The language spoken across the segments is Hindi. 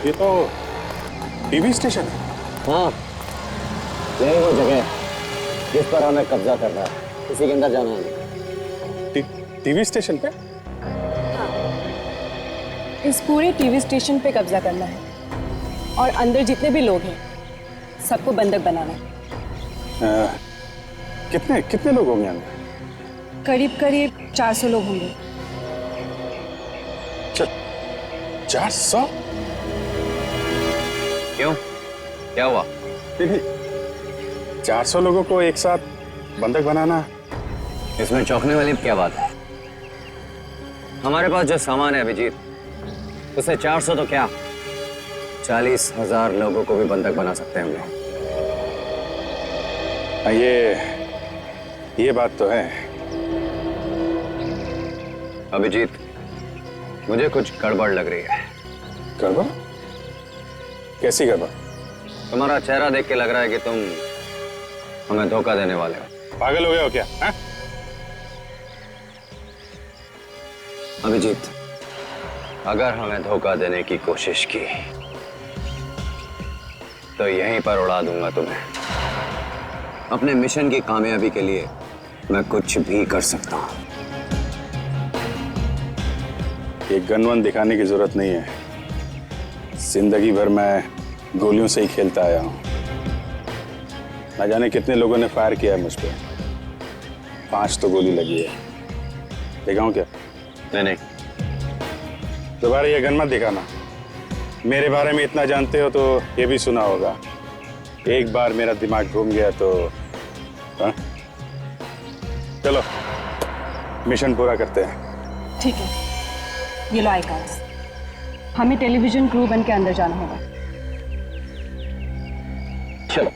ये तो टीवी स्टेशन है। हाँ, यही वो जगह है जिस पर हमें कब्जा करना है। इसी के अंदर जाना है। टीवी स्टेशन पे? इस पूरे टीवी स्टेशन पे कब्जा करना है और अंदर जितने भी लोग हैं सबको बंधक बनाना है। कितने कितने लोग होंगे अंदर? करीब करीब 400 लोग होंगे। 400? क्यों? क्या हुआ? 400 लोगों को एक साथ बंधक बनाना, इसमें चौंकने वाली क्या बात है? हमारे पास जो सामान है अभिजीत, उसे 400 तो क्या 40,000 लोगों को भी बंधक बना सकते हैं हम लोग। ये बात तो है। अभिजीत, मुझे कुछ गड़बड़ लग रही है। गड़बड़? कैसी गड़बड़? तुम्हारा चेहरा देख के लग रहा है कि तुम हमें धोखा देने वाले हो। पागल हो गए हो क्या? हा? अभिजीत, अगर हमें धोखा देने की कोशिश की तो यहीं पर उड़ा दूंगा तुम्हें। अपने मिशन की कामयाबी के लिए मैं कुछ भी कर सकता हूं। ये गन दिखाने की जरूरत नहीं है। जिंदगी भर मैं गोलियों से ही खेलता आया हूं। न जाने कितने लोगों ने फायर किया है मुझ पे। 5 तो गोली लगी है। दिखाऊं क्या? नहीं। दोबारा ये गन मत दिखाना। मेरे बारे में इतना जानते हो तो ये भी सुना होगा। एक बार मेरा दिमाग घूम गया तो हा? चलो मिशन पूरा करते हैं। ठीक है, ये लो आई कार्ड्स। हमें टेलीविजन क्रू बन के अंदर जाना होगा। चलो।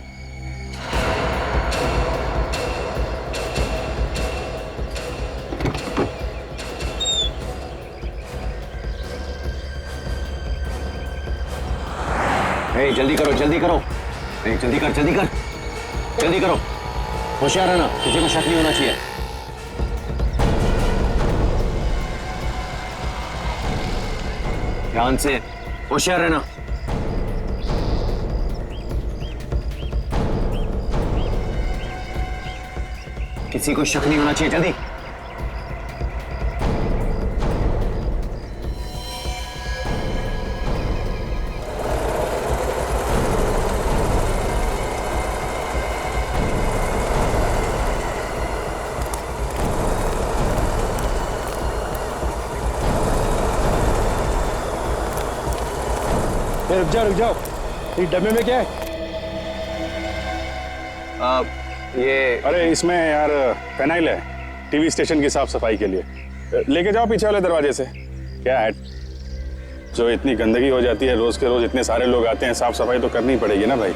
जल्दी करो, जल्दी करो। जल्दी कर, जल्दी कर, जल्दी करो। होशियार रहना, किसी को शक नहीं होना चाहिए। ध्यान से, होशियार रहना। किसी को शक नहीं होना चाहिए। जल्दी। रुक जाओ। ये डब्बे में क्या है? ये अरे इसमें यार फेनाइल है, टीवी स्टेशन की साफ सफाई के लिए। लेके जाओ पीछे वाले दरवाजे से। क्या है, जो इतनी गंदगी हो जाती है रोज के रोज, इतने सारे लोग आते हैं, साफ सफाई तो करनी पड़ेगी ना भाई।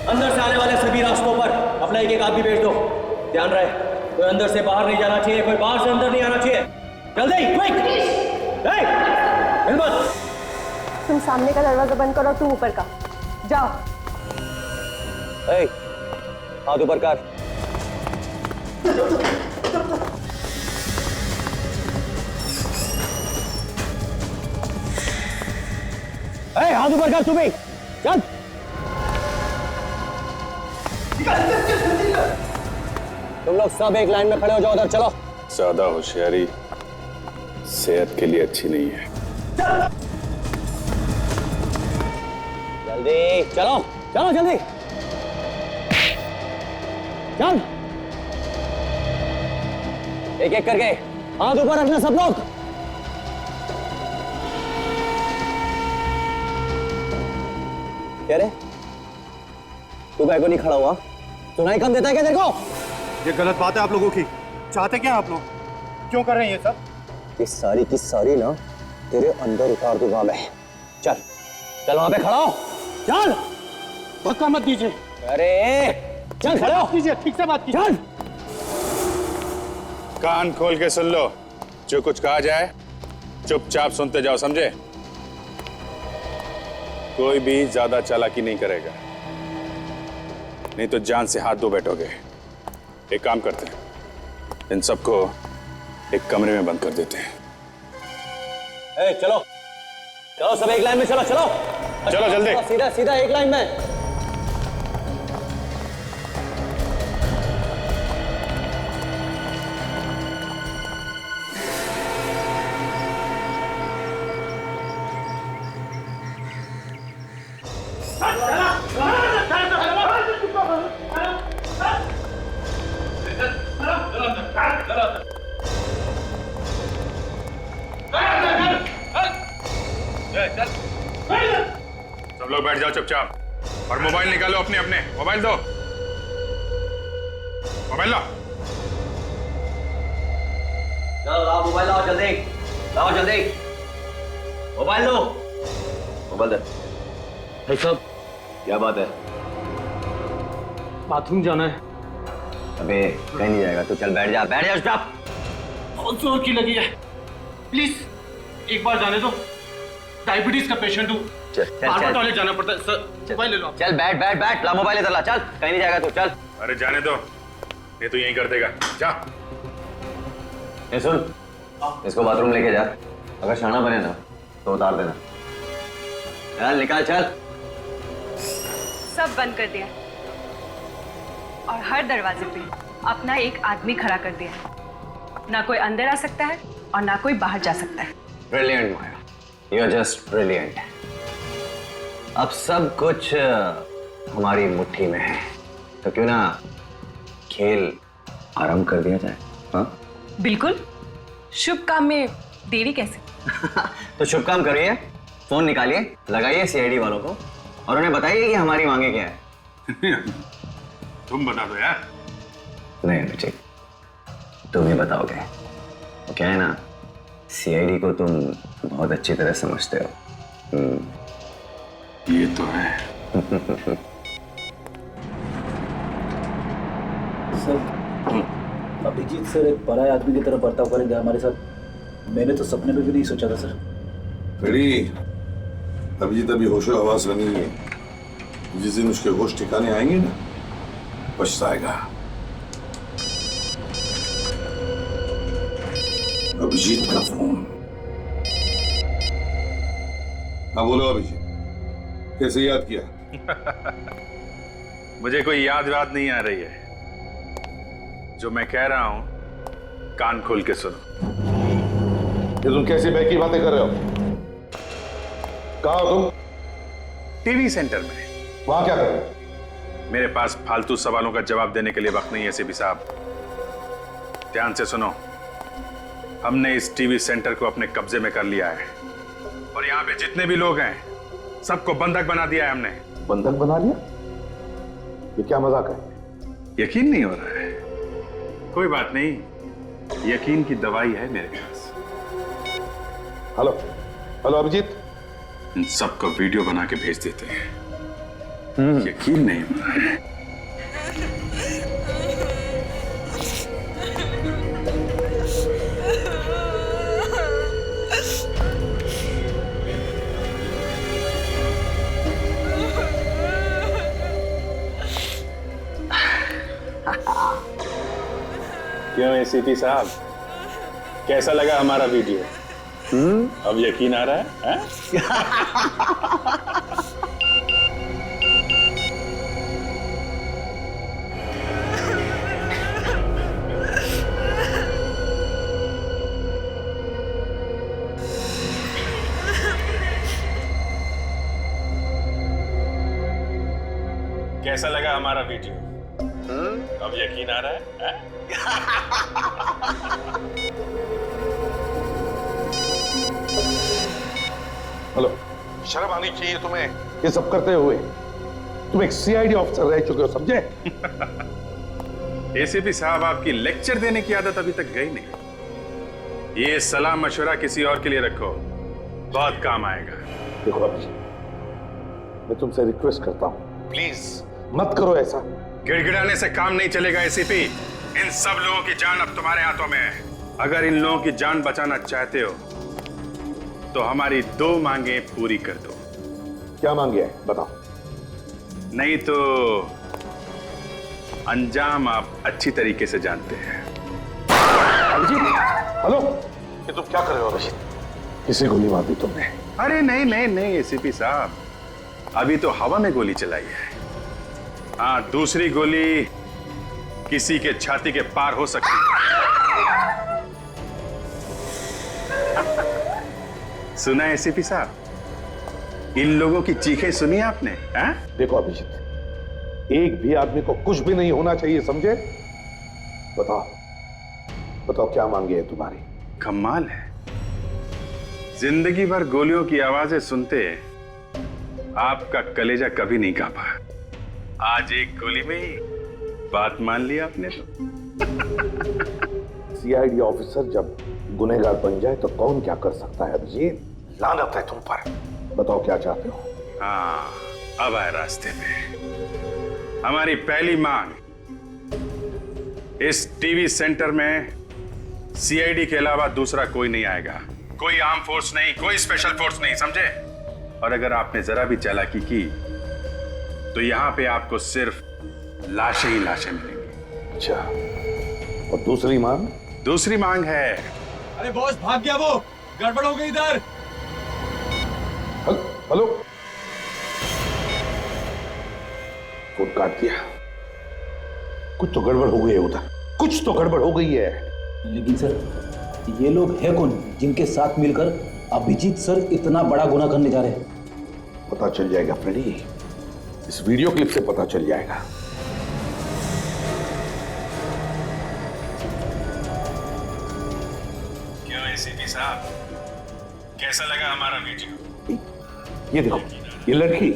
अंदर से आने वाले सभी रास्तों पर अपना एक आदमी भेज दो। ध्यान रहे, कोई अंदर से बाहर नहीं जाना चाहिए, कोई बाहर से अंदर नहीं आना चाहिए। जल्दी, क्विक! हिम्मत! तुम सामने का दरवाजा बंद करो, तुम ऊपर का जाओ। हाथ ऊपर कर। हाथ ऊपर कर, तू भी चल। तुम लोग सब एक लाइन में खड़े हो जाओ, उधर चलो। ज्यादा होशियारी सेहत के लिए अच्छी नहीं है। जल्दी चलो, चलो जल्दी चल। एक एक करके हाथ ऊपर रखना सब लोग। क्या रे, तू बैग को नहीं खड़ा हुआ? सुनाई कम देता है क्या तेरे को? ये गलत बात है आप लोगों की। चाहते क्या आप लोग? क्यों कर रहे हैं ये सब? ये सारी की सारी ना तेरे अंदर उतार दूंगा मैं। चल चल, वहां पे खड़ा हो, चल। धक्का मत दीजिए। अरे चल खड़े हो। कीजिए, ठीक से बात कीजिए। चल। कान खोल के सुन लो, जो कुछ कहा जाए चुपचाप सुनते जाओ, समझे? कोई भी ज्यादा चालाकी नहीं करेगा, नहीं तो जान से हाथ धो बैठोगे। एक काम करते हैं, इन सबको एक कमरे में बंद कर देते हैं। चलो चलो, सब एक लाइन में चलो। चलो चलो जल्दी। सीधा सीधा एक लाइन में। सब लोग बैठ जाओ चुपचाप और मोबाइल निकालो अपने अपने। मोबाइल दो, मोबाइल लो। चलो लाओ मोबाइल, लाओ जल्दी, लाओ जल्दी मोबाइल लो। मोबाइल दे भाई साहब। क्या बात है? बाथरूम जाना है। अबे कहीं नहीं जाएगा, तू चल बैठ जा चुपचाप। बहुत जोर की लगी है, प्लीज एक बार जाने दो। डायबिटीज का पेशेंट हूँ, बार बार टॉयलेट जाना पड़ता है सर। मोबाइल ले लो। चल बैठ बैठ बैठ, ला मोबाइल इधर ला, चल कहीं नहीं जाएगा तू, चल। अरे जाने दो, ये तो यहीं कर देगा। जा। ये सुन, इसको बाथरूम लेके जा, अगर शाना बने ना तो उतार देना। चल निकाल, चल। सब बंद कर दिया और हर दरवाजे पे अपना एक आदमी खड़ा कर दिया है। ना कोई अंदर आ सकता है और ना कोई बाहर जा सकता है। Brilliant Maya, you are just brilliant. अब सब कुछ हमारी मुट्ठी में है, तो क्यों ना खेल आरंभ कर दिया जाए? हाँ बिल्कुल, शुभ काम में देरी कैसे? तो शुभ काम करिए, फोन निकालिए, लगाइए सीआईडी वालों को और उन्हें बताइए कि हमारी मांगे क्या है। तुम बता दो यार। नहीं अभिषेक, तुम ही बताओगे। वो क्या है ना, सीआईडी को तुम बहुत अच्छी तरह समझते हो। ये तो है। सर, अभिजीत सर एक पराये आदमी की तरह बर्ताव करेंगे हमारे साथ, मैंने तो सपने में भी नहीं सोचा था सर। रेडी? अभिजीत अभी होशो हवास में नहीं है। जिस दिन उसके होश ठिकाने आएंगे ना, पछताएगा। अभिजीत का फोन। हाँ बोलो अभिजीत, कैसे याद किया? मुझे कोई याद नहीं आ रही है। जो मैं कह रहा हूं कान खोल के सुनो। ये तुम कैसी बहकी बातें कर रहे हो? कहाँ हो तुम? टीवी सेंटर में। वहां क्या कर रहे हो? मेरे पास फालतू सवालों का जवाब देने के लिए वक्त नहीं है एसीपी साहब। ध्यान से सुनो, हमने इस टीवी सेंटर को अपने कब्जे में कर लिया है और यहाँ पे जितने भी लोग हैं सबको बंधक बना दिया है हमने। बंधक बना लिया? ये क्या मजाक है? यकीन नहीं हो रहा है? कोई बात नहीं, यकीन की दवाई है मेरे पास। हेलो हेलो अभिजीत, इन सबको वीडियो बना के भेज देते हैं। यकीन नहीं हो रहा है? क्यों एसीपी साहब, कैसा लगा हमारा वीडियो? अब यकीन आ रहा है? कैसा लगा हमारा वीडियो? अब यकीन आ रहा है? हेलो, शर्म आनी चाहिए तुम्हें ये सब करते हुए। तुम एक सीआईडी ऑफिसर रह चुके हो, समझे? एसीपी साहब, आपकी लेक्चर देने की आदत अभी तक गई नहीं। ये सलाह मशवरा किसी और के लिए रखो, बहुत काम आएगा। देखो अभी, मैं तुमसे रिक्वेस्ट करता हूँ, प्लीज मत करो ऐसा। गिड़गिड़ाने से काम नहीं चलेगा एसीपी। इन सब लोगों की जान अब तुम्हारे हाथों में है। अगर इन लोगों की जान बचाना चाहते हो तो हमारी 2 मांगे पूरी कर दो। क्या मांगे है बताओ। नहीं तो अंजाम आप अच्छी तरीके से जानते हैं। हेलो, ये तुम क्या कर रहे हो अभिजीत? किसे गोली मार दी तुमने? अरे नहीं नहीं नहीं एसीपी साहब, अभी तो हवा में गोली चलाई है। हाँ, दूसरी गोली किसी के छाती के पार हो सकती है। सुना है एसीपी साहब, इन लोगों की चीखें सुनी आपने? हाँ? देखो अभिजीत, एक भी आदमी को कुछ भी नहीं होना चाहिए, समझे? बताओ बताओ क्या मांगे है तुम्हारी? कमाल है, जिंदगी भर गोलियों की आवाजें सुनते आपका कलेजा कभी नहीं कांपा। आज एक गोली में ही बात मान ली आपने तो। सीआईडी ऑफिसर जब गुनहगार बन जाए तो कौन क्या कर सकता है अभिजीत? लानत है तुम पर। बताओ क्या चाहते हो? हाँ, अब आए रास्ते पे। हमारी पहली मांग, इस टीवी सेंटर में सीआईडी के अलावा दूसरा कोई नहीं आएगा। कोई आर्म फोर्स नहीं, कोई स्पेशल फोर्स नहीं, समझे? और अगर आपने जरा भी चालाकी की तो यहां पे आपको सिर्फ लाशें ही लाशें मिलेंगी। अच्छा, और दूसरी मांग? दूसरी मांग है, अरे बॉस भाग गया, वो गड़बड़ हो गई इधर। हेलो, फोन काट दिया। कुछ तो गड़बड़ हो गई है उधर, कुछ तो गड़बड़ हो गई है। लेकिन सर, ये लोग हैं कौन जिनके साथ मिलकर अभिजीत सर इतना बड़ा गुनाह करने जा रहे हैं? पता चल जाएगा फ्रेडी, इस वीडियो क्लिप से पता चल जाएगा। क्यों एसीपी साहब, कैसा लगा हमारा वीडियो? ये देखो, ये लड़की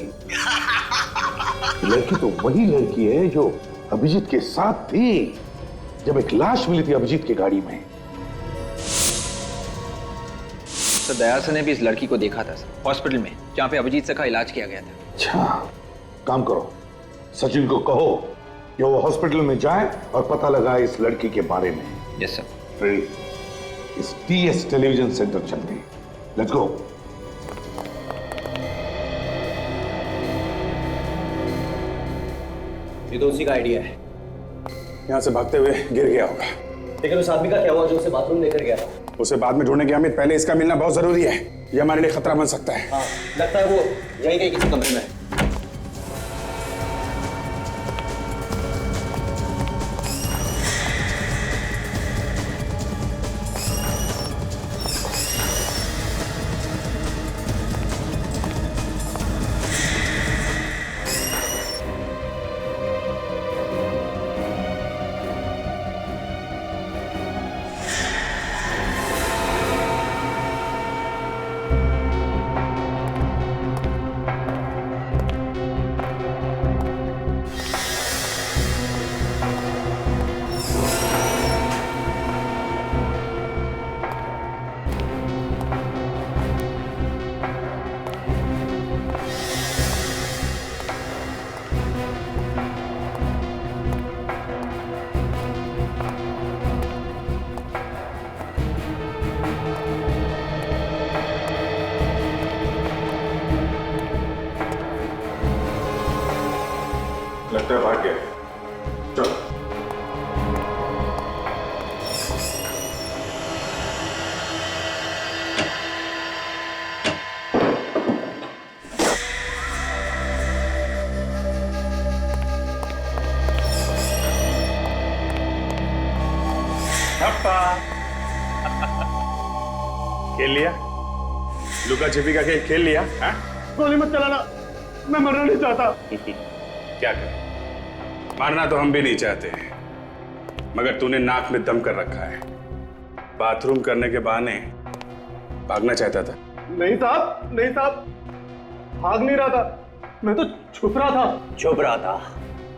तो वही लड़की है जो अभिजीत के साथ थी जब एक लाश मिली थी अभिजीत की गाड़ी में। सर, दयाल सर ने भी इस लड़की को देखा था सर, हॉस्पिटल में जहाँ पे अभिजीत सर का इलाज किया गया था। अच्छा, काम करो, सचिन को कहो कि वो हॉस्पिटल में जाए और पता लगाए इस लड़की के बारे में। Yes sir. फिर इस टीएस टेलीविजन सेंटर चलते हैं। Let's go. ये तो उसी का आइडिया है। यहां से भागते हुए गिर गया होगा। लेकिन उस आदमी का क्या हुआ जो उसे बाथरूम लेकर गया था? उसे बाद में ढूंढने के अमित, पहले इसका मिलना बहुत जरूरी है। ये हमारे लिए खतरा बन सकता है। हाँ, लगता है वो यहीं कहीं किसी कमरे में है। लगता है भाग गया। चलो। खेल लिया, लुका छिपी का खेल खेल लिया? हाँ? गोली मत चलाना, मैं मरना नहीं चाहता। क्या करें, मारना तो हम भी नहीं चाहते, मगर तूने नाक में दम कर रखा है। बाथरूम करने के बहाने भागना चाहता था। नहीं साहब, नहीं साहब, भाग नहीं रहा था, मैं तो छुप रहा था। छुप रहा था?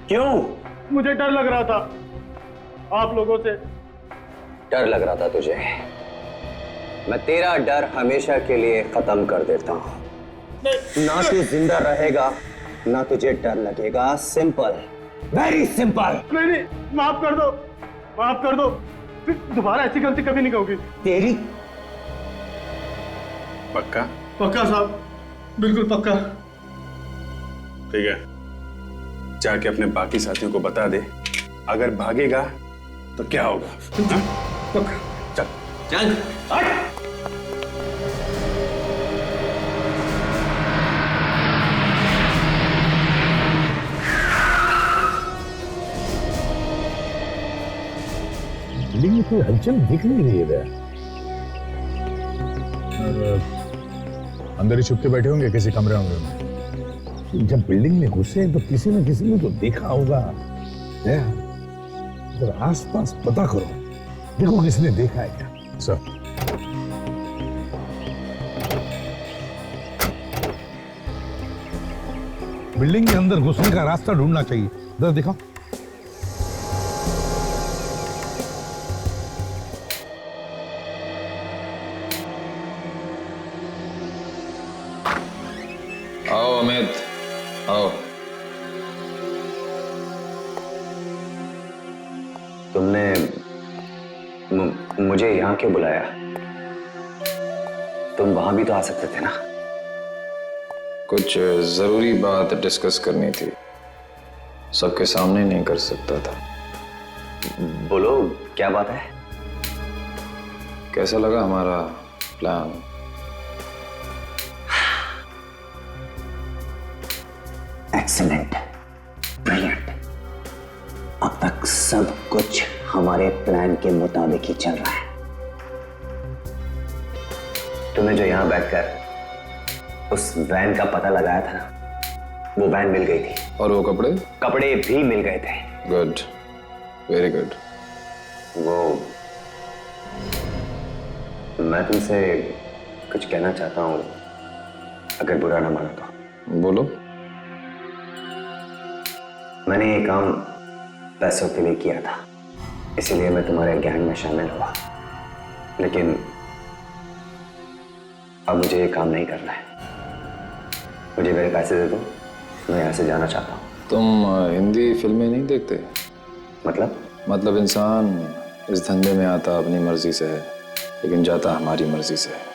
क्यों? मुझे डर लग रहा था आप लोगों से। डर लग रहा था तुझे? मैं तेरा डर हमेशा के लिए खत्म कर देता हूं। ना तू जिंदा रहेगा, ना तुझे डर लगेगा। Simple, very simple. नहीं नहीं, माफ कर दो, माफ कर दो, फिर दोबारा ऐसी गलती कभी नहीं कहूंगी। पक्का? पक्का साहब, बिल्कुल पक्का। ठीक है, जाके अपने बाकी साथियों को बता दे, अगर भागेगा तो क्या होगा। हाँ? पक्का। चल चल बिल्डिंग में कोई हलचल दिख नहीं रही है। अंदर ही छुप के बैठे होंगे किसी कमरे में। जब बिल्डिंग में घुसे तो किसी न किसी ने तो देखा होगा। जरा आसपास पता करो, देखो किसने देखा है क्या। सर, बिल्डिंग के अंदर घुसने का रास्ता ढूंढना चाहिए, जरा दिखाओ। आओ अमित, आओ। तुमने मुझे यहाँ क्यों बुलाया? तुम वहां भी तो आ सकते थे ना। कुछ जरूरी बात डिस्कस करनी थी, सबके सामने नहीं कर सकता था। बोलो, क्या बात है? कैसा लगा हमारा प्लान? Excellent, brilliant. अब तक सब कुछ हमारे प्लान के मुताबिक ही चल रहा है। तुमने जो यहां बैठकर उस वैन का पता लगाया था ना, वो वैन मिल गई थी। और वो कपड़े? कपड़े भी मिल गए थे। Good, very good. वो मैं तुमसे कुछ कहना चाहता हूं, अगर बुरा ना मानो तो। बोलो। मैंने ये काम पैसों के लिए किया था, इसीलिए मैं तुम्हारे गैंग में शामिल हुआ, लेकिन अब मुझे ये काम नहीं करना है। मुझे मेरे पैसे दे दो, मैं यहाँ से जाना चाहता हूँ। तुम हिंदी फिल्में नहीं देखते? मतलब इंसान इस धंधे में आता अपनी मर्जी से है, लेकिन जाता हमारी मर्जी से है।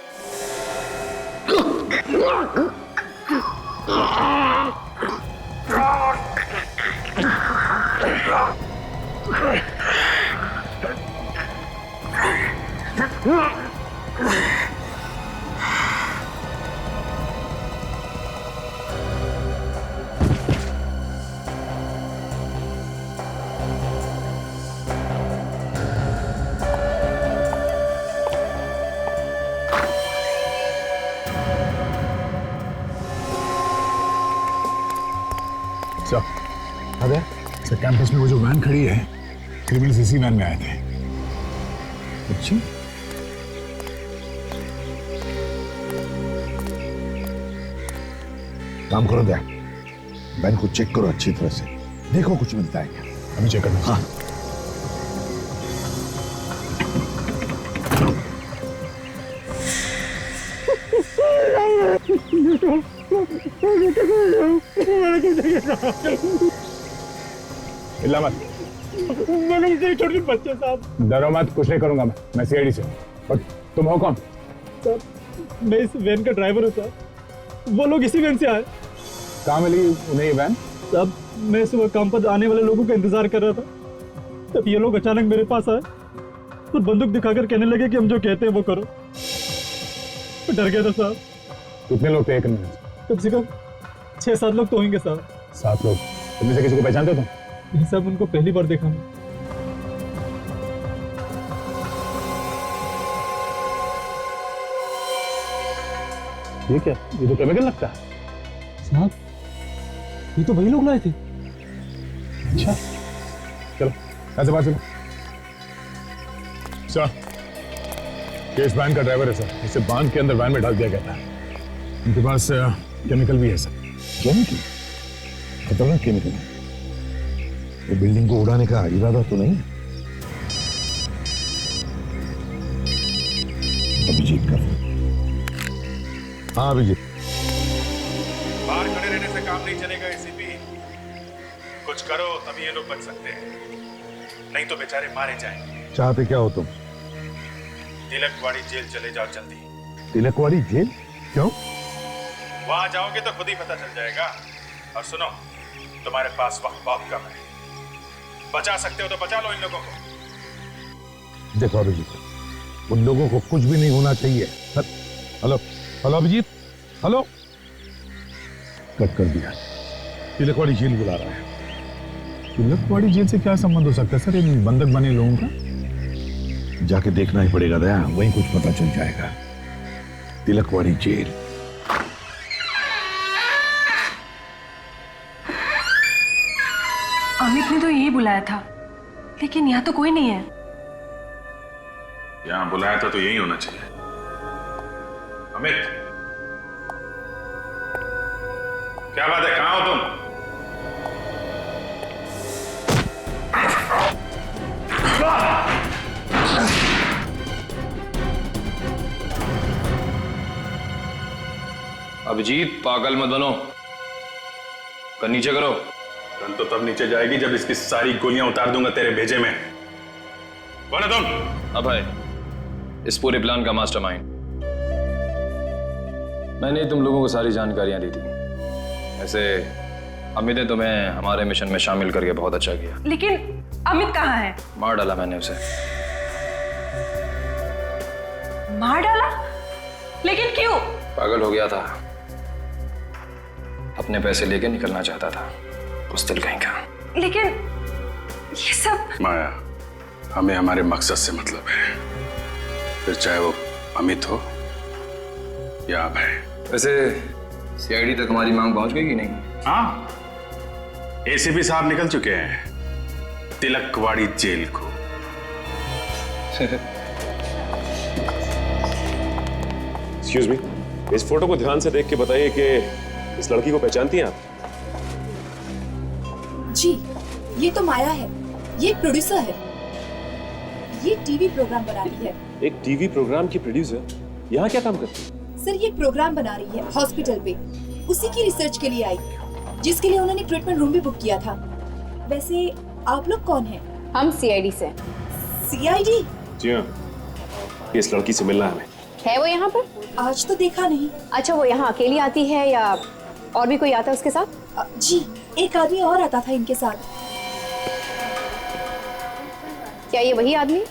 अरे सर, कैंपस में वो जो वैन खड़ी है, क्रिमिनल्स इसी वैन में आए थे। अच्छा, काम करो, क्या वैन को चेक करो अच्छी तरह से, देखो कुछ मिलता है क्या। अभी चेक करना। हाँ। हिला मत। मैंने छोटे बच्चे साहब। डरो मत, कुछ नहीं करूंगा मैं सीआईडी से। और तुम हो कौन? साहब, मैं इस वैन का ड्राइवर हूँ साहब। वो लोग इसी वैन से आए। कहाँ मिली उन्हें ये वैन? साहब, मैं सुबह काम पर आने वाले लोगों का इंतजार कर रहा था, तब ये लोग अचानक मेरे पास आए और बंदूक दिखाकर कहने लगे कि हम जो कहते हैं वो करो। डर गया था साहब। कितने लोग थे? कम से कम 6-7 लोग तो होंगे साहब। 7 लोग? तुम से किसी को पहचानते हो? ये सब उनको पहली बार देखा मैं। ये क्या? ये तो केमिकल लगता है साहब। ये तो वही लोग लाए थे। अच्छा, चलो ऐसे बात चलो। सर, केस वैन का ड्राइवर है सर, इसे बांध के अंदर वैन में डाल दिया गया था। इनके पास केमिकल भी है सर। केमिकल? खतरनाक केमिकल है। ये बिल्डिंग को उड़ाने का इरादा तो नहीं? अभिजीत का। हाँ अभिजीत। बाहर खड़े रहने से काम नहीं चलेगा एसीपी। कुछ करो तभी ये लोग बच सकते हैं, नहीं तो बेचारे मारे जाएंगे। चाहते क्या हो तुम? तिलकवाड़ी जेल चले जाओ जल्दी। तिलकवाड़ी जेल? क्यों? वहां जाओगे तो खुद ही पता चल जाएगा। और सुनो, तुम्हारे पास वक्त बहुत कम है। बचा सकते हो तो बचा लो इन लोगों को। देखो अभिजीत, उन लोगों को कुछ भी नहीं होना चाहिए। Hello hello Abhijit, hello. Cut कर दिया। तिलकवाड़ी जेल बुला रहा है। तिलकवाड़ी जेल से क्या संबंध हो सकता है सर इन बंधक बने लोगों का? जाके देखना ही पड़ेगा दया, वहीं कुछ पता चल जाएगा। तिलकवाड़ी जेल। अमित ने तो यही बुलाया था, लेकिन यहाँ तो कोई नहीं है। यहां बुलाया था तो यही होना चाहिए। अमित, क्या बात है, कहां हो तुम? अभिजीत पागल मत बनो, कर नीचे करो। गन तो तब नीचे जाएगी जब इसकी सारी गोलियां उतार दूंगा तेरे भेजे में। कौन है तुम? अभय, इस पूरे प्लान का मास्टरमाइंड। मैंने तुम लोगों को सारी जानकारियां दी थी। ऐसे अमित ने तुम्हें हमारे मिशन में शामिल करके बहुत अच्छा किया। लेकिन अमित कहाँ है? मार डाला मैंने उसे। मार डाला? लेकिन क्यों? पागल हो गया था, अपने पैसे लेके निकलना चाहता था, बुज़दिल कहीं का। लेकिन ये सब माया, हमें हमारे मकसद से मतलब है, फिर चाहे वो अमित हो या अभय। वैसे सीआईडी तक हमारी मांग पहुंच गई कि नहीं? हाँ, एसीपी साहब निकल चुके हैं तिलकवाड़ी जेल को। एक्सक्यूज मी, इस फोटो को ध्यान से देख के बताइए कि इस लड़की को पहचानती हैं आप? जी, ये तो माया है। ये एक प्रोड्यूसर है। ये टीवी प्रोग्राम बना रही है। एक टीवी प्रोग्राम की प्रोड्यूसर यहाँ क्या काम करती है? सर, ये प्रोग्राम बना रही है हॉस्पिटल पे। उसी की रिसर्च के लिए आई, जिसके लिए उन्होंने ट्रीटमेंट रूम भी बुक किया था। वैसे आप लोग कौन हैं? हम सीआईडी से। सीआईडी? जी हाँ, इस लड़की से मिलना है हमें। है वो यहाँ पर? आज तो देखा नहीं। अच्छा, वो यहाँ अकेली आती है या और भी कोई आता है उसके साथ? जी, एक आदमी और आता था इनके साथ। क्या ये वही आदमी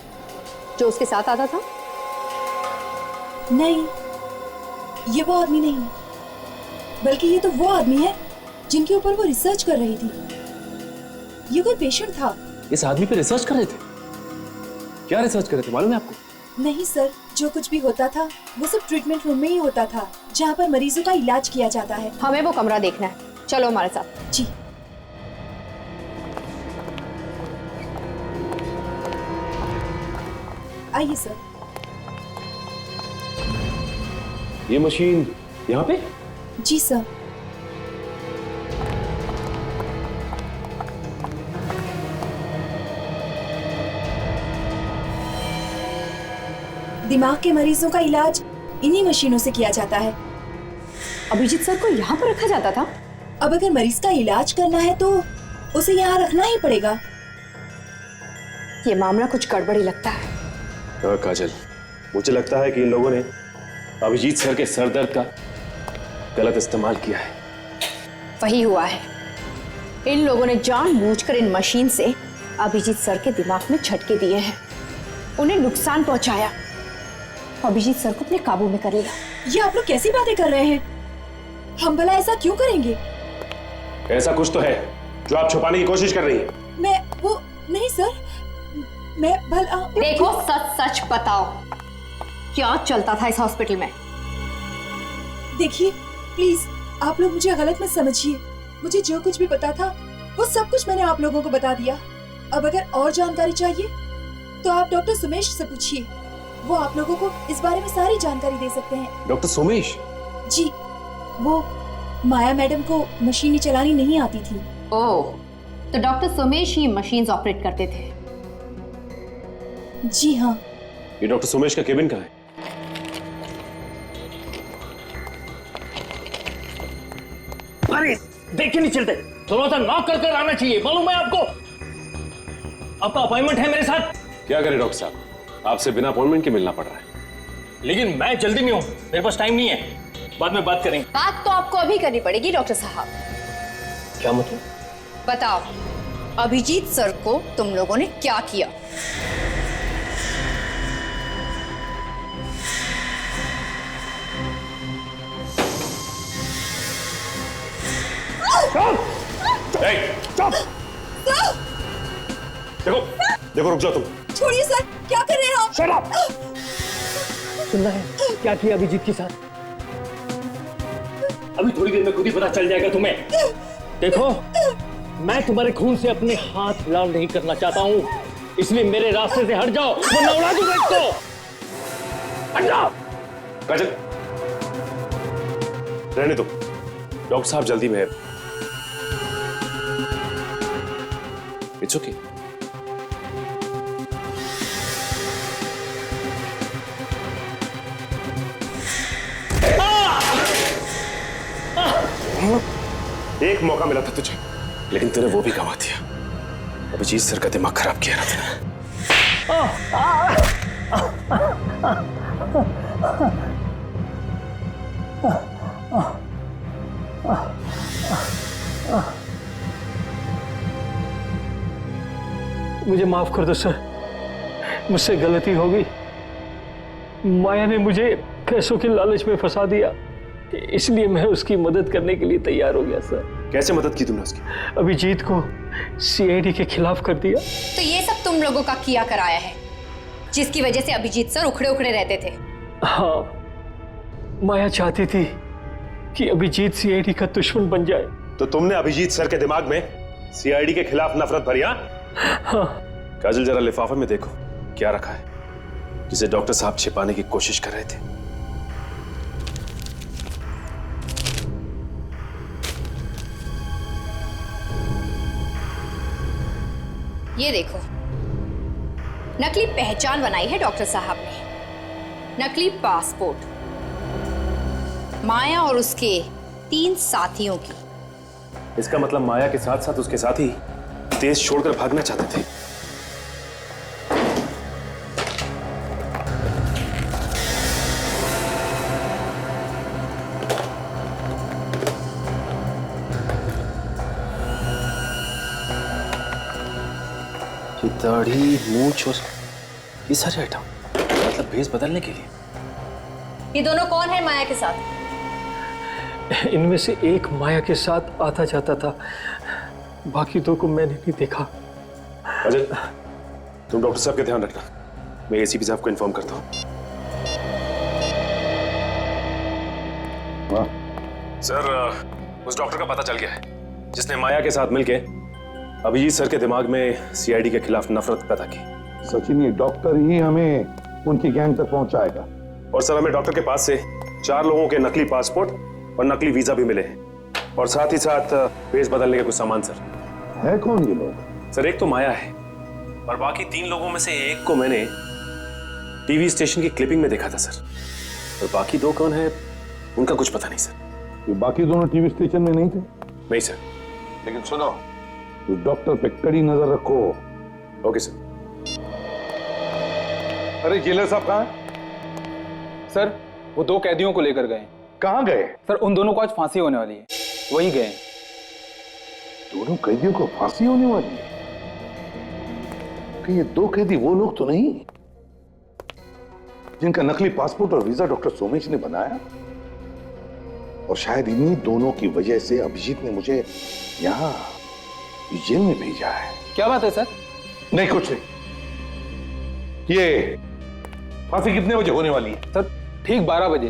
जो उसके साथ आता था? नहीं, ये वो आदमी नहीं है, बल्कि ये तो वो आदमी है जिनके ऊपर वो रिसर्च कर रही थी। ये कोई पेशेंट था। इस आदमी पे रिसर्च कर रहे थे? क्या रिसर्च कर रहे थे, मालूम है आपको? नहीं सर, जो कुछ भी होता था वो सब ट्रीटमेंट रूम में ही होता था, जहाँ पर मरीजों का इलाज किया जाता है। हमें वो कमरा देखना है, चलो हमारे साथ। जी। आइए सर। ये मशीन यहाँ पे? जी सर। दिमाग के मरीजों का इलाज इन्हीं मशीनों से किया जाता है। अभिजीत सर को यहाँ पर रखा जाता था? अब अगर मरीज का इलाज करना है तो उसे यहाँ रखना ही पड़ेगा। ये मामला कुछ गड़बड़ी लगता है। हाँ काजल, मुझे लगता है कि इन लोगों ने अभिजीत सर के सर दर्द का गलत इस्तेमाल किया है। वही हुआ है। इन लोगों ने जानबूझकर इन मशीन से अभिजीत सर के दिमाग में झटके दिए हैं, उन्हें नुकसान पहुंचाया। अभिजीत सर को अपने काबू में कर लिया। ये आप लोग कैसी बातें कर रहे हैं? हम भला ऐसा क्यों करेंगे? ऐसा कुछ तो है जो आप छुपाने की कोशिश कर रही हैं। मैं वो नहीं सर, मैं भला। देखो, सच सच बताओ, क्या चलता था इस हॉस्पिटल में? देखिए प्लीज, आप लोग मुझे गलत मत समझिए। मुझे जो कुछ भी पता था वो सब कुछ मैंने आप लोगों को बता दिया। अब अगर और जानकारी चाहिए तो आप डॉक्टर सुमेश से पूछिए, वो आप लोगों को इस बारे में सारी जानकारी दे सकते हैं। डॉक्टर सुमेश? जी, वो माया मैडम को मशीनें चलानी नहीं आती थी। ओह, तो डॉक्टर सुमेश ही मशीन्स ऑपरेट करते थे? जी हाँ। ये डॉक्टर सुमेश का केबिन कहाँ है? अरे देख नहीं चलते, थोड़ा सा नॉक कर आना चाहिए, मालूम है आपको? आपका अपॉइंटमेंट है मेरे साथ। क्या करें डॉक्टर साहब, आपसे बिना अपॉइंटमेंट के मिलना पड़ रहा है। लेकिन मैं जल्दी में हूँ, मेरे पास टाइम नहीं है। बाद में बात करेंगे। बात तो आपको अभी करनी पड़ेगी डॉक्टर साहब। क्या मतलब? बताओ, अभिजीत सर को तुम लोगों ने क्या किया? स्टॉप! देखो देखो, रुक जाओ तुम। छोड़िए सर, क्या कर रहे हैं आप? Shut up! सुनना है क्या किया अभिजीत के साथ? अभी थोड़ी देर में खुद ही पता चल जाएगा तुम्हें। देखो, मैं तुम्हारे खून से अपने हाथ लाल नहीं करना चाहता हूँ, इसलिए मेरे रास्ते से हट जाओ वरना उड़ा दूंगा इसको। हट जाओ। काजल, रहने दो, डॉक्टर साहब जल्दी में है। It's okay. एक मौका मिला था तुझे, लेकिन तूने वो भी गंवा दिया। अभिजीत सर का दिमाग खराब किया ना मुझे माफ कर दो सर, मुझसे गलती हो गई। माया ने मुझे पैसों के लालच में फंसा दिया, इसलिए मैं उसकी मदद करने के लिए तैयार हो गया सर। कैसे मदद की तुमने उसकी? अभिजीत को सीआईडी के खिलाफ कर दिया। तो ये सब तुम लोगों का किया कराया है, जिसकी वजह से अभिजीत सर उखड़े उखड़े रहते थे। हाँ, माया चाहती थी कि अभिजीत सीआईडी का दुश्मन बन जाए। तो तुमने अभिजीत सर के दिमाग में सीआईडी के खिलाफ नफरत भरी? हाँ। काजल, जरा लिफाफे में देखो क्या रखा है, जिसे डॉक्टर साहब छिपाने की कोशिश कर रहे थे। ये देखो, नकली पहचान बनाई है डॉक्टर साहब ने, नकली पासपोर्ट, माया और उसके 3 साथियों की। इसका मतलब माया के साथ साथ उसके साथी देश छोड़कर भागना चाहते थे। दाढ़ी, मूंछ और ये सारे आइटम, मतलब भेस बदलने के लिए। ये दोनों कौन है माया के साथ? इनमें से एक माया के साथ आता जाता था, बाकी 2 को मैंने नहीं देखा। अजय, तुम डॉक्टर साहब का ध्यान रखना, मैं एसीपी साहब को इन्फॉर्म करता हूँ। सर, उस डॉक्टर का पता चल गया है जिसने माया के साथ मिलके अभिजीत सर के दिमाग में सीआईडी के खिलाफ नफरत पैदा की। सचिन, ये डॉक्टर ही हमें उनकी गैंग तक पहुंचाएगा। और सर, हमें डॉक्टर के पास से 4 लोगों के नकली पासपोर्ट और नकली वीजा भी मिले हैं, और साथ ही साथ भेस बदलने के कुछ सामान। सर, है कौन ये लोग? सर, एक तो माया है और बाकी 3 लोगों में से एक को मैंने टीवी स्टेशन की क्लिपिंग में देखा था सर, और बाकी 2 कौन है उनका कुछ पता नहीं सर। ये बाकी दोनों टीवी स्टेशन में नहीं थे? नहीं सर। लेकिन सुनो, उस डॉक्टर पे कड़ी नजर रखो। Okay sir. अरे जेलर साहब कहाँ हैं? सर, वो 2 कैदियों को लेकर गए। कहाँ गए? सर, उन दोनों को आज फांसी होने वाली है, वही गए। दोनों कैदियों को फांसी होने वाली है? कि ये 2 कैदी वो लोग तो नहीं जिनका नकली पासपोर्ट और वीजा डॉक्टर सोमेश ने बनाया? और शायद इन्हीं दोनों की वजह से अभिजीत ने मुझे यहाँ जेल में भेजा है। क्या बात है सर? नहीं, कुछ नहीं। ये फांसी कितने बजे होने वाली है? सर, ठीक 12 बजे।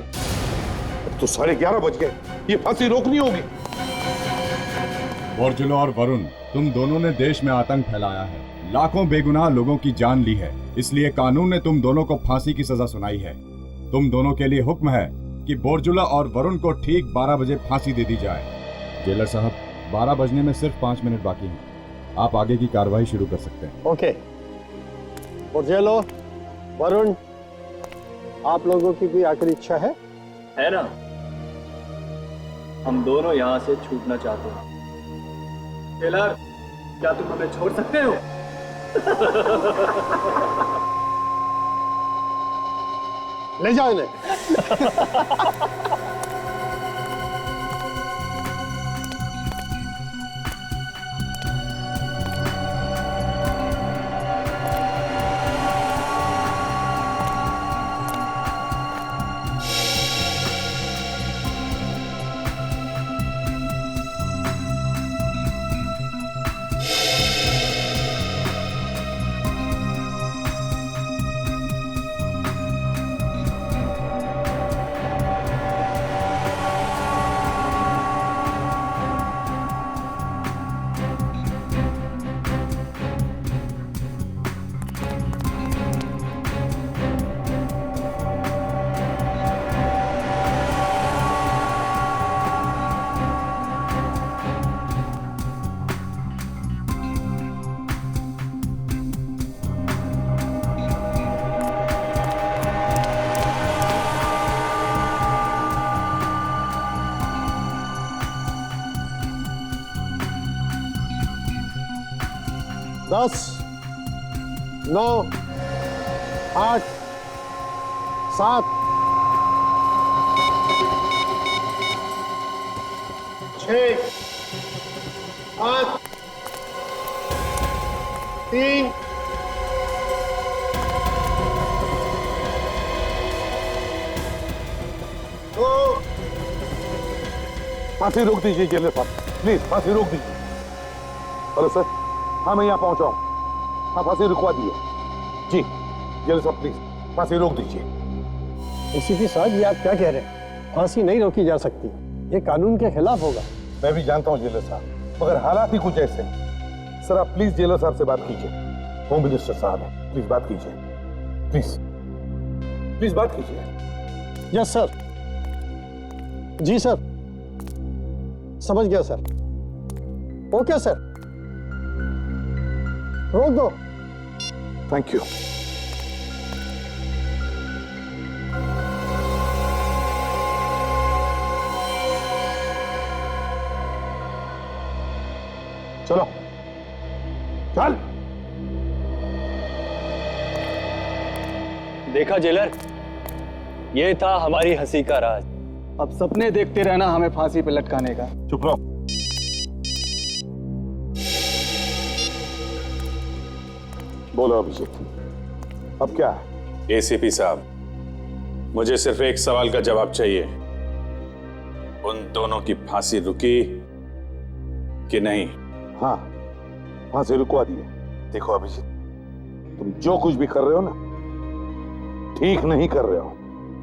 तो 11:30 बज गए, ये फांसी रोकनी होगी। बोरजुला और वरुण, तुम दोनों ने देश में आतंक फैलाया है, लाखों बेगुनाह लोगों की जान ली है, इसलिए कानून ने तुम दोनों को फांसी की सजा सुनाई है। तुम दोनों के लिए हुक्म है कि बोरजुला और वरुण को ठीक 12 बजे फांसी दे दी जाए। जेलर साहब, 12 बजने में सिर्फ 5 मिनट बाकी हैं, आप आगे की कार्रवाई शुरू कर सकते हैं। ओके। बोरजुला, वरुण, आप लोगों की कोई आखिरी इच्छा है ना? हम दोनों यहाँ से छूटना चाहते हैं। टेलर, क्या तुम हमें छोड़ सकते हो? ले जाओ इन्हें। 10, 9, 8, 7, 6, 5, 3, 2। फांसी रोक दीजिए जेलर साहब, प्लीज फांसी रोक दीजिए। हेलो सर, हाँ मैं यहाँ पहुंचा हूँ। हाँ फांसी रुकवा दिए जी। जेलर साहब प्लीज फांसी रोक दीजिए। एसीपी साहब, ये आप क्या कह रहे हैं? फांसी नहीं रोकी जा सकती, ये कानून के खिलाफ होगा। मैं भी जानता हूँ जेलर साहब, मगर हालात ही कुछ ऐसे हैं। सर आप प्लीज जेलर साहब से बात कीजिए। होम मिनिस्टर साहब है, प्लीज बात कीजिए। प्लीज प्लीज बात कीजिए। Yes sir. जी सर, समझ गया सर। ओके सर, रोक दो। Thank you. चलो चल। देखा जेलर, ये था हमारी हंसी का राज। अब सपने देखते रहना हमें फांसी पे लटकाने का। चुप रहो। बोलो अभिजीत, अब क्या है? एसीपी साहब, मुझे सिर्फ एक सवाल का जवाब चाहिए। उन दोनों की फांसी रुकी कि नहीं? हाँ, फांसी रुकवा दी है। देखो अभिजीत, तुम जो कुछ भी कर रहे हो ना, ठीक नहीं कर रहे हो।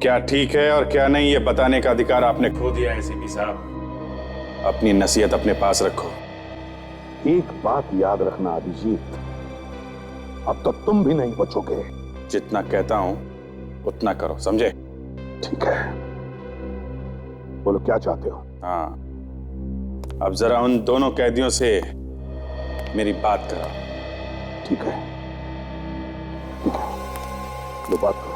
क्या ठीक है और क्या नहीं, ये बताने का अधिकार आपने खो दिया है एसीपी साहब। अपनी नसीहत अपने पास रखो। एक बात याद रखना अभिजीत, अब तो तुम भी नहीं बचोगे। जितना कहता हूं उतना करो, समझे? ठीक है, बोलो क्या चाहते हो? हाँ, अब जरा उन दोनों कैदियों से मेरी बात करो। ठीक है, ठीक है, लो बात करो।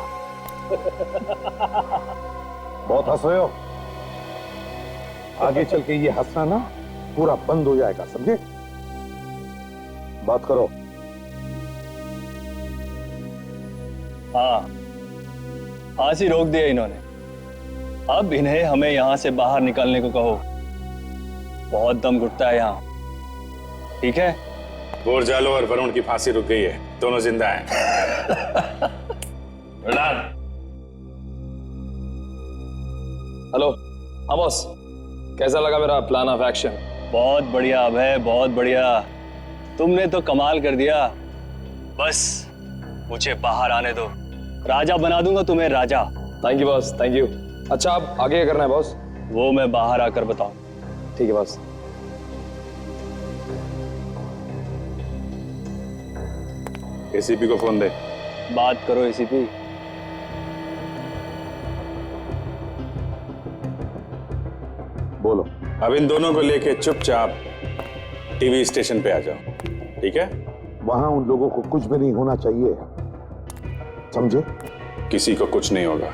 बहुत हंस रहे हो। आगे चल के ये हंसना ना पूरा बंद हो जाएगा, समझे? बात करो। हाँ, फांसी रोक दिया इन्होंने। अब इन्हें हमें यहां से बाहर निकलने को कहो। बहुत दम घुटता है यहाँ। ठीक है? बोरजालो और वरुण की फांसी रुक गई है, दोनों जिंदा हैं। हेलो, हाँ बॉस, कैसा लगा मेरा प्लान ऑफ एक्शन? बहुत बढ़िया अभय, बहुत बढ़िया। तुमने तो कमाल कर दिया। बस मुझे बाहर आने दो, राजा बना दूंगा तुम्हें, राजा। Thank you boss, thank you. अच्छा, अब आगे क्या करना है बॉस? वो मैं बाहर आकर बताऊं। ठीक है बॉस। एसीपी को फोन दे। बात करो एसीपी। बोलो। अब इन दोनों को लेके चुपचाप टीवी स्टेशन पे आ जाओ, ठीक है? वहां उन लोगों को कुछ भी नहीं होना चाहिए, समझे? किसी को कुछ नहीं होगा।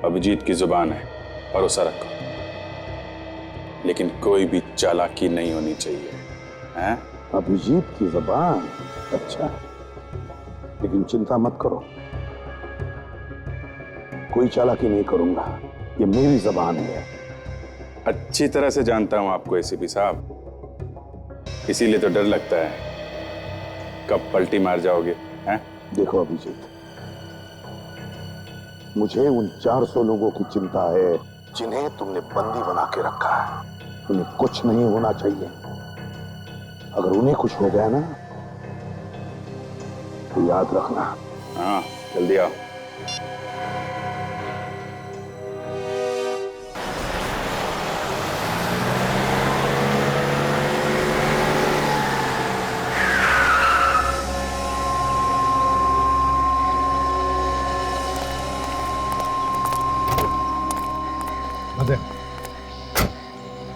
अभिजीत की जुबान है, भरोसा रखो। लेकिन कोई भी चालाकी नहीं होनी चाहिए, हैं? अभिजीत की जुबान? अच्छा, लेकिन चिंता मत करो, कोई चालाकी नहीं करूंगा। ये मेरी जुबान है। अच्छी तरह से जानता हूं आपको एसीपी साहब, इसीलिए तो डर लगता है कब पलटी मार जाओगे, हैं? देखो अभिजीत, मुझे उन 400 लोगों की चिंता है जिन्हें तुमने बंदी बना के रखा है। उन्हें कुछ नहीं होना चाहिए। अगर उन्हें कुछ हो गया ना तो याद रखना। हाँ, जल्दी आओ।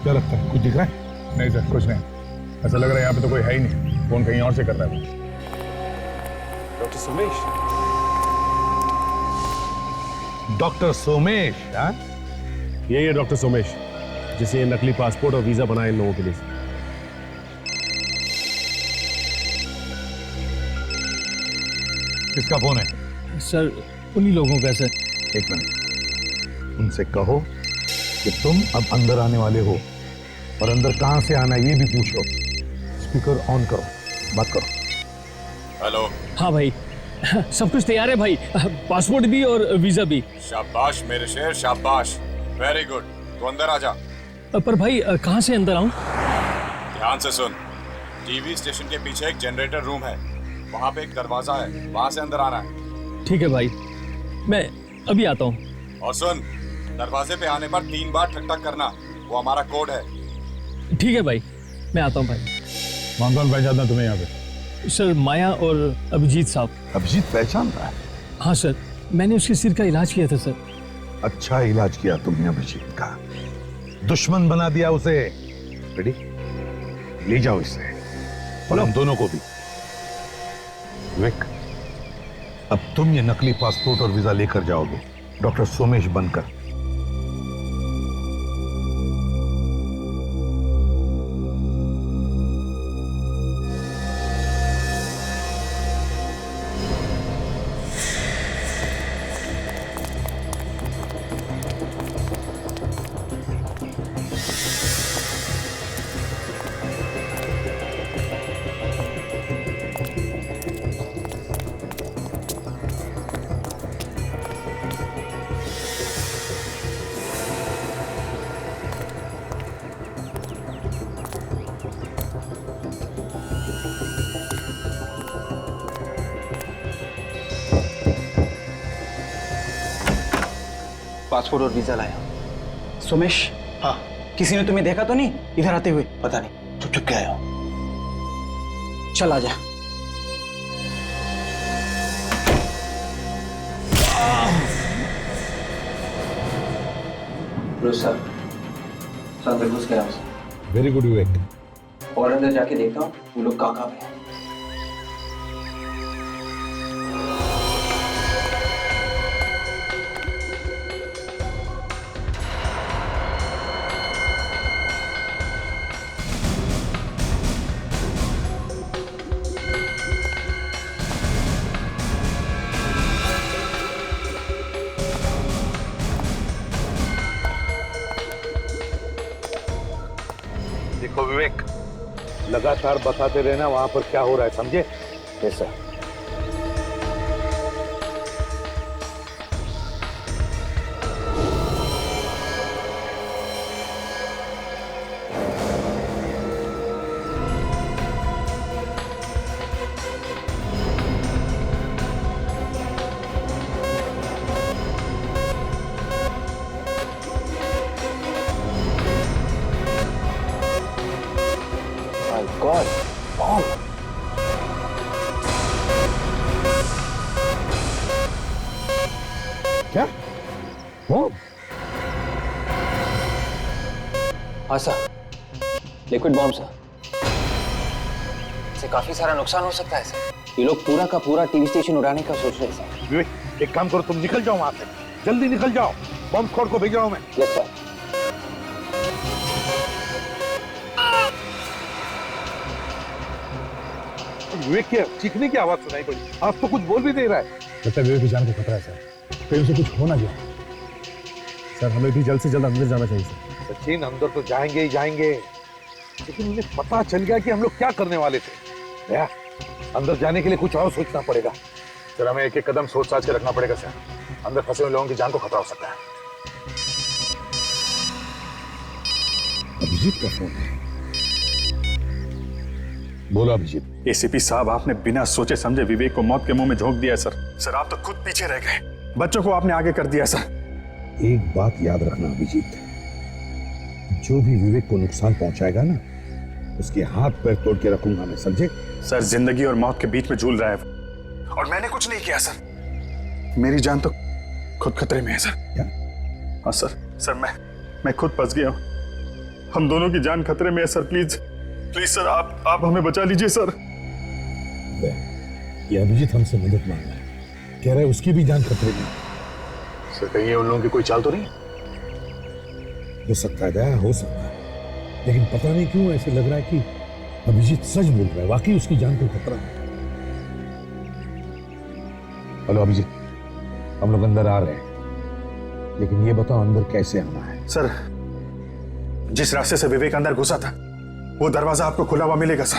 क्या लगता है, कुछ दिख रहा है? नहीं सर, कुछ नहीं। ऐसा लग रहा है यहाँ पे तो कोई है ही नहीं, फोन कहीं और से कर रहा है। डॉक्टर सोमेश। डॉक्टर सोमेश? हाँ, यही है डॉक्टर सोमेश, जिसे ये नकली पासपोर्ट और वीजा बनाए इन लोगों के लिए। किसका फोन है? सर उन्हीं लोगों का सर। एक मिनट, उनसे कहो कि तुम अब अंदर आने वाले हो और अंदर कहां से आना है ये भी पूछो। स्पीकर ऑन करो, बात करो। हेलो। हाँ भाई, सब कुछ तैयार है भाई, पासपोर्ट भी और वीजा भी। शाबाश मेरे शेर, शाबाश, वेरी गुड। तो अंदर आ जा। पर भाई कहाँ से अंदर आऊं? ध्यान से सुन, टीवी स्टेशन के पीछे एक जनरेटर रूम है, वहाँ पे एक दरवाजा है, वहाँ से अंदर आना है। ठीक है भाई, मैं अभी आता हूँ। और सुन, दरवाजे पे आने पर 3 बार ठक ठक करना, वो हमारा कोड है। ठीक है भाई, मैं आता हूँ भाई। कौन कौन पहचानता तुम्हें यहाँ पे? सर माया और अभिजीत साहब। अभिजीत पहचान रहा है? हाँ सर, मैंने उसके सिर का इलाज किया था सर। अच्छा इलाज किया तुमने अभिजीत का, दुश्मन बना दिया उसे। रेडी, ले जाओ इसे और हम दोनों को भी। विवेक, अब तुम ये नकली पासपोर्ट और वीजा लेकर जाओगे डॉक्टर सोमेश बनकर। पासपोर्ट और वीजा लाया। सोमेश, हाँ, किसी ने तुम्हें देखा तो नहीं इधर आते हुए? पता नहीं, चुप चुप के आया हो। चल आजा। अंदर घुस गया। वेरी गुड विवेक। और अंदर जाके देखता हूँ वो लोग कहाँ पे हैं। देखो विवेक, लगातार बताते रहना वहां पर क्या हो रहा है, समझे? Yes sir. God, bomb. क्या? बॉम्ब? हाँ सर, लिक्विड बॉम्ब सर। इससे काफी सारा नुकसान हो सकता है सर। ये लोग पूरा का पूरा टीवी स्टेशन उड़ाने का सोच रहे हैं सर। विवेक, एक काम करो, तुम निकल जाओ वहां से, जल्दी निकल जाओ। बॉम्ब स्क्वाड को भेज रहा हूं मैं। Yes sir. विवेक की चीखने की आवाज सुनाई पड़ी, आज तो कुछ बोल भी नहीं रहा है। लगता है विवेक की जान को खतरा है सर, कहीं उसे कुछ हो ना गया। सर हमें भी जल्द से जल्द अंदर जाना चाहिए सर। सचिन, अंदर तो जाएंगे ही जाएंगे, लेकिन उन्हें पता चल गया कि हम लोग क्या करने वाले थे। या, अंदर जाने के लिए कुछ और सोचना पड़ेगा सर। हमें एक एक कदम सोच साच के रखना पड़ेगा सर, अंदर फंसे हुए लोगों की जान को खतरा हो सकता है। अभिजीत का फोन है। बोलो अभिजीत। एसीपी साहब, आपने बिना सोचे समझे विवेक को मौत के मुंह में झोंक दिया सर। सर आप तो खुद पीछे रह गए, बच्चों को आपने आगे कर दिया सर। एक बात याद रखना अभिजीत, जो भी विवेक को नुकसान पहुंचाएगा ना, उसके हाथ पैर तोड़ के रखूंगा मैं, समझे? सर जिंदगी और मौत के बीच में झूल रहा है और मैंने कुछ नहीं किया सर। मेरी जान तो खुद खतरे में है सर। क्या? हाँ सर मैं खुद फंस गया हूँ। हम दोनों की जान खतरे में है सर। प्लीज प्लीज सर, आप हमें बचा लीजिए सर। ये अभिजीत हमसे मदद मांग रहा है, कह रहा है उसकी भी जान खतरे में। सर कहीं उन लोगों की कोई चाल तो नहीं? हो सकता है दया, हो सकता है, लेकिन पता नहीं क्यों ऐसे लग रहा है कि अभिजीत सच बोल रहा है, वाकई उसकी जान को खतरा है। हेलो अभिजीत, हम लोग अंदर आ रहे हैं, लेकिन ये बताओ अंदर कैसे आना है? सर, जिस रास्ते से विवेक अंदर घुसा था वो दरवाजा आपको खुला हुआ मिलेगा सर।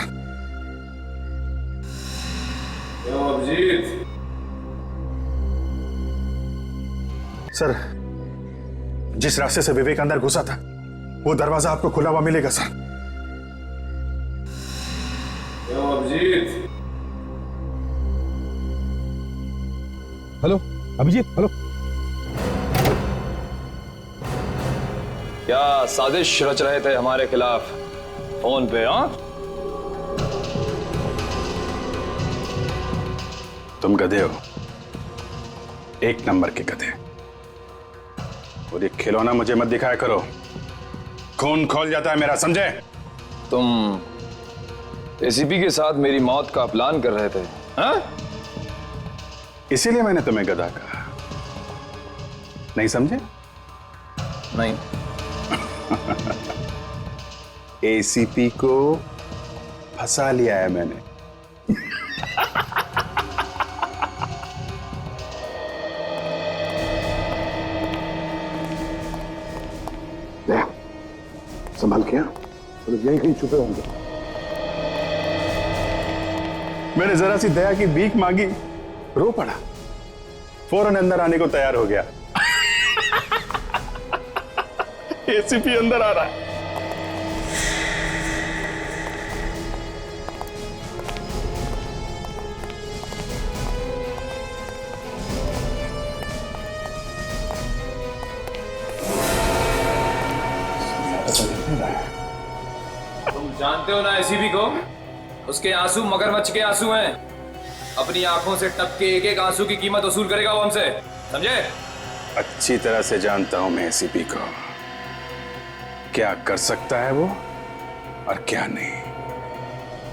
अभिजीत, सर, जिस रास्ते से विवेक अंदर घुसा था वो दरवाजा आपको खुला हुआ मिलेगा sir. Abhijit, hello Abhijit, hello. क्या साजिश रच रहे थे हमारे खिलाफ फोन पे? हाँ, तुम गधे हो, एक नंबर के गधे। और ये खिलौना मुझे मत दिखाया करो, खून खोल जाता है मेरा, समझे? तुम एसीपी के साथ मेरी मौत का प्लान कर रहे थे? हाँ? इसीलिए मैंने तुम्हें गधा कहा, नहीं समझे? नहीं। एसीपी को फंसा लिया है मैंने। संभाल के, मतलब यहीं कहीं छुपे होंगे। मैंने जरा सी दया की भीख मांगी, रो पड़ा, फौरन अंदर आने को तैयार हो गया। एसीपी अंदर आ रहा है। तुम जानते हो ना एसीपी को? उसके आंसू मगरमच्छ के आंसू हैं। अपनी आंखों से टपके एक एक आंसू की कीमत वसूल करेगा वो हमसे, समझे? अच्छी तरह से जानता हूं मैं एसीपी को, क्या कर सकता है वो और क्या नहीं।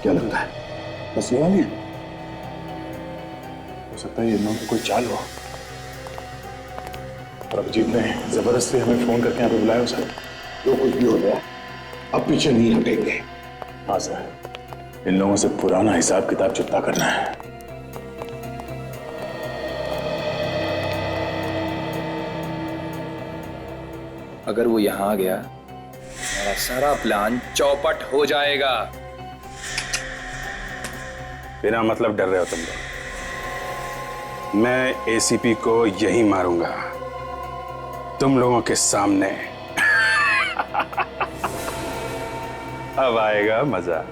क्या लगता है? बस ये वाली हो सकता है ये लोगों की कोई चाल हो। और अभिजीत ने जबरदस्ती हमें फोन करके यहाँ पे बुलाया सर। जो कुछ भी हो गया अब पीछे नहीं हटेंगे। हाँ सर, इन लोगों से पुराना हिसाब किताब चुकता करना है। अगर वो यहां आ गया, हमारा सारा प्लान चौपट हो जाएगा। बिना मतलब डर रहे हो तुम लोग। मैं एसीपी को यही मारूंगा, तुम लोगों के सामने। अब आएगा मजा।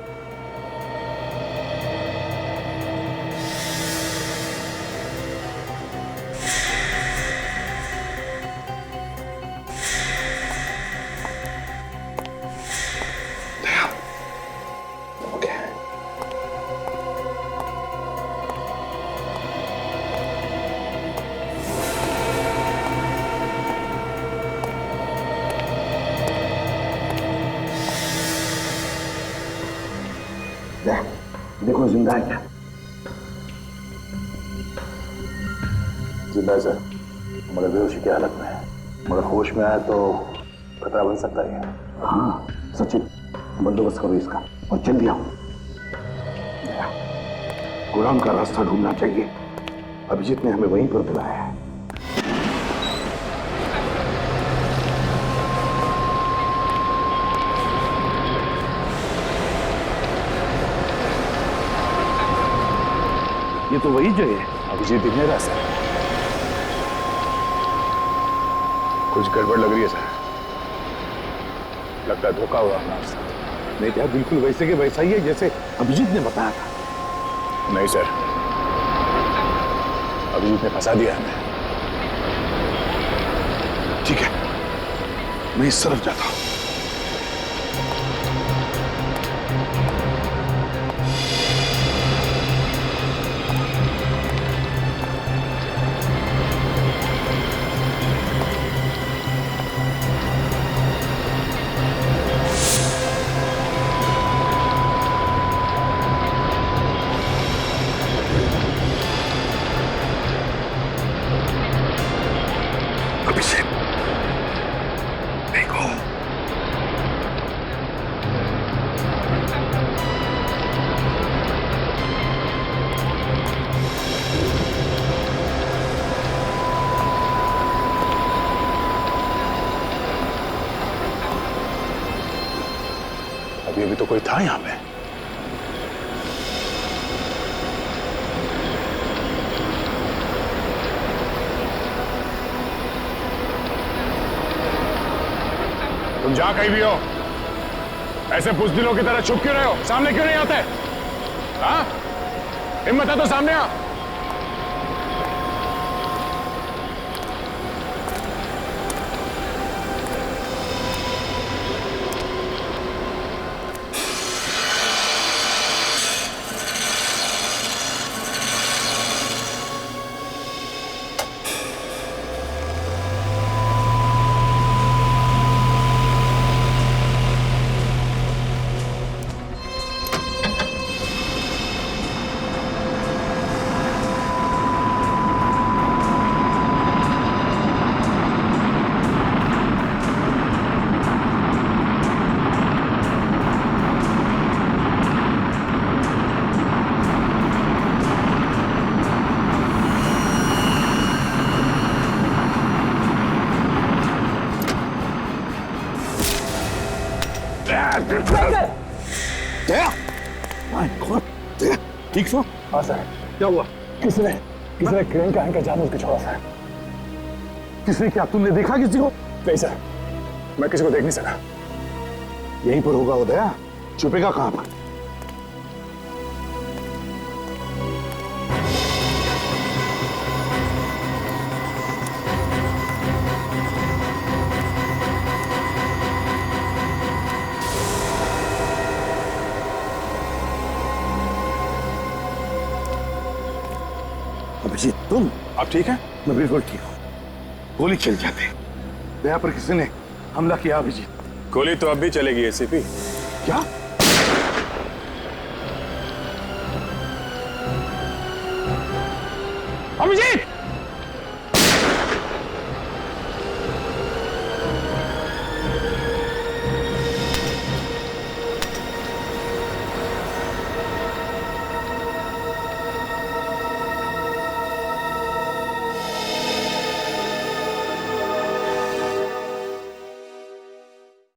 देखो जिंदा है क्या? जिंदा है सर, मगर बेहोशी की हालत में है, मगर होश में आया तो खतरा बन सकता है। हाँ सचिन, बंदोबस्त करो इसका और जल्दी आओ। गुलाम का रास्ता ढूंढना चाहिए, अभिजीत ने हमें वहीं पर बुलाया है। ये तो वही जगह है, अभिजीत दिखने रहा सर। कुछ गड़बड़ लग रही है सर, लगता है धोखा हुआ हमारे साथ। नहीं क्या, बिल्कुल वैसे के वैसा ही है जैसे अभिजीत ने बताया था। नहीं सर, अभिजीत ने फंसा दिया हमें। ठीक है, मैं इस तरफ जाता हूं। अभी अभी तो कोई था यहाँ पे। तुम जहां कहीं भी हो, ऐसे बुज़दिलों की तरह छुप क्यों रहे हो? सामने क्यों नहीं आते? हाँ, हिम्मत है तो सामने आ। ठीक सो? हाँ सर। क्या हुआ? किसने क्रेन का एंकर जानबूझ के छोड़ा सर? किसने? क्या तुमने देखा किसी को? नहीं सर, मैं किसी को देख नहीं सका। यहीं पर होगा उदया, छुपेगा कहां पर? अभिजीत, तुम? आप ठीक है? मैं बिल्कुल ठीक हूँ। गोली चल जाते, दया पर किसी ने हमला किया। अभिजीत, गोली तो अब भी चलेगी एसीपी। क्या?